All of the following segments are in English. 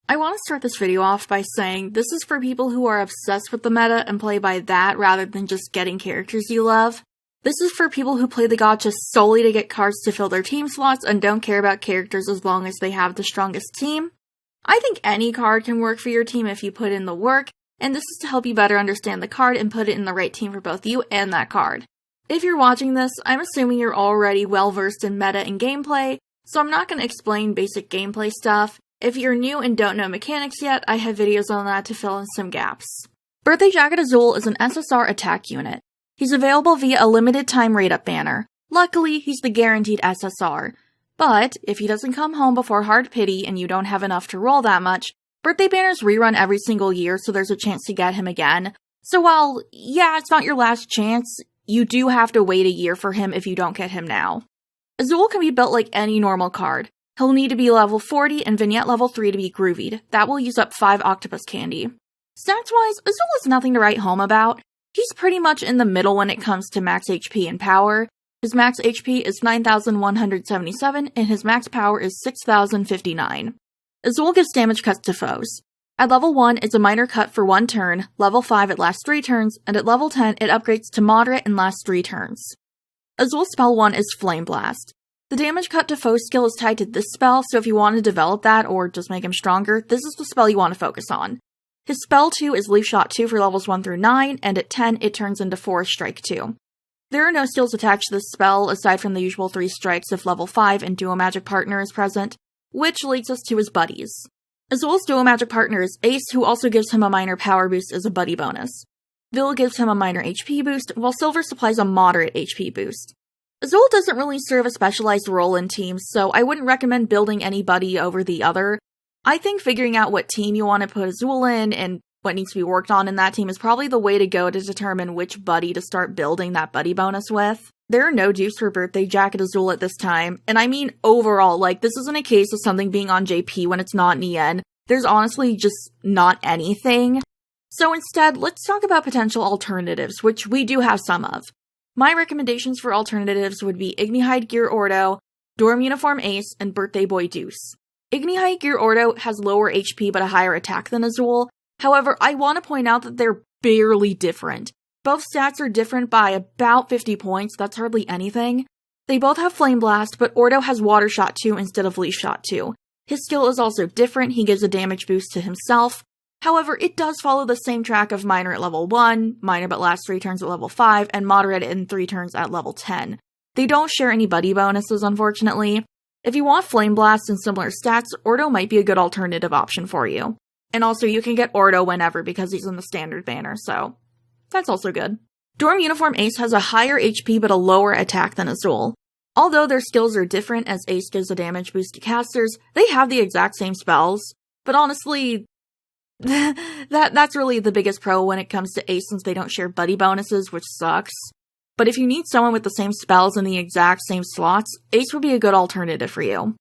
I want to start this video off by saying this is for people who are obsessed with the meta and play by that rather than just getting characters you love. This is for people who play the gacha solely to get cards to fill their team slots and don't care about characters as long as they have the strongest team. I think any card can work for your team if you put in the work, and this is to help you better understand the card and put it in the right team for both you and that card. If you're watching this, I'm assuming you're already well versed in meta and gameplay, so I'm not going to explain basic gameplay stuff. If you're new and don't know mechanics yet, I have videos on that to fill in some gaps. Birthday Jacket Azul is an SSR attack unit. He's available via a limited time rate-up banner. Luckily, he's the guaranteed SSR. But, if he doesn't come home before Hard Pity and you don't have enough to roll that much, birthday banners rerun every single year, so there's a chance to get him again. So while, yeah, it's not your last chance, you do have to wait a year for him if you don't get him now. Azul can be built like any normal card. He'll need to be level 40 and Vignette level 3 to be groovied. That will use up 5 octopus candy. Stats-wise, Azul is nothing to write home about. He's pretty much in the middle when it comes to max HP and power. His max HP is 9,177 and his max power is 6,059. Azul gives damage cuts to foes. At level 1, it's a minor cut for 1 turn, level 5 it lasts 3 turns, and at level 10 it upgrades to moderate and lasts 3 turns. Azul's spell 1 is Flame Blast. The damage cut to foe skill is tied to this spell, so if you want to develop that or just make him stronger, this is the spell you want to focus on. His spell 2 is Leaf Shot 2 for levels 1 through 9, and at 10 it turns into Forest Strike 2. There are no skills attached to this spell aside from the usual 3 strikes if level 5 and Duo Magic Partner is present, which leads us to his buddies. Azul's Duo Magic Partner is Ace, who also gives him a minor power boost as a buddy bonus. Vil gives him a minor HP boost, while Silver supplies a moderate HP boost. Azul doesn't really serve a specialized role in teams, so I wouldn't recommend building any buddy over the other. I think figuring out what team you want to put Azul in and what needs to be worked on in that team is probably the way to go to determine which buddy to start building that buddy bonus with. There are no dupes for Birthday Jacket Azul at this time, and I mean overall, like, this isn't a case of something being on JP when it's not in EN. There's honestly just not anything. So instead, let's talk about potential alternatives, which we do have some of. My recommendations for alternatives would be Ignihide Gear Ordo, Dorm Uniform Ace, and Birthday Boy Deuce. Ignihide Gear Ordo has lower HP but a higher attack than Azul. However, I want to point out that they're barely different. Both stats are different by about 50 points, that's hardly anything. They both have Flame Blast, but Ordo has Water Shot 2 instead of Leaf Shot 2. His skill is also different, he gives a damage boost to himself. However, it does follow the same track of minor at level 1, minor but lasts 3 turns at level 5, and moderate in 3 turns at level 10. They don't share any buddy bonuses, unfortunately. If you want Flame Blast and similar stats, Ordo might be a good alternative option for you. And also, you can get Ordo whenever because he's in the standard banner, so that's also good. Dorm Uniform Ace has a higher HP but a lower attack than Azul. Although their skills are different as Ace gives a damage boost to casters, they have the exact same spells. But honestly, that's really the biggest pro when it comes to Ace since they don't share buddy bonuses, which sucks. But if you need someone with the same spells in the exact same slots, Ace would be a good alternative for you.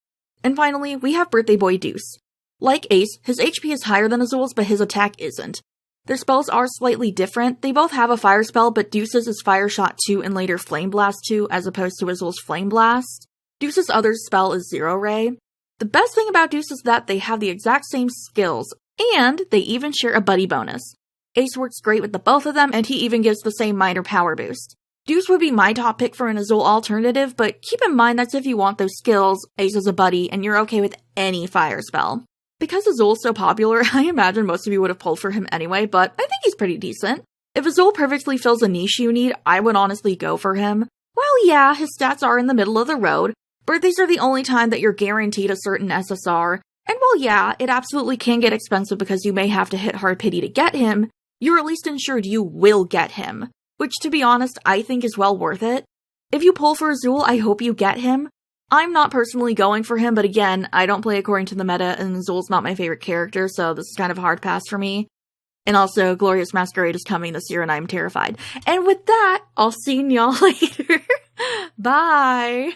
And finally, we have Birthday Boy Deuce. Like Ace, his HP is higher than Azul's, but his attack isn't. Their spells are slightly different. They both have a fire spell, but Deuce's is Fire Shot 2 and later Flame Blast 2 as opposed to Azul's Flame Blast. Deuce's other spell is Zero Ray. The best thing about Deuce is that they have the exact same skills, and they even share a buddy bonus. Ace works great with the both of them, and he even gives the same minor power boost. Deuce would be my top pick for an Azul alternative, but keep in mind that's if you want those skills, Ace is a buddy, and you're okay with any fire spell. Because Azul's so popular, I imagine most of you would have pulled for him anyway, but I think he's pretty decent. If Azul perfectly fills a niche you need, I would honestly go for him. Well, yeah, his stats are in the middle of the road. Birthdays are the only time that you're guaranteed a certain SSR. And while yeah, it absolutely can get expensive because you may have to hit Hard Pity to get him, you're at least ensured you will get him. Which, to be honest, I think is well worth it. If you pull for Azul, I hope you get him. I'm not personally going for him, but again, I don't play according to the meta, and Azul's not my favorite character, so this is kind of a hard pass for me. And also, Glorious Masquerade is coming this year, and I'm terrified. And with that, I'll see y'all later. Bye!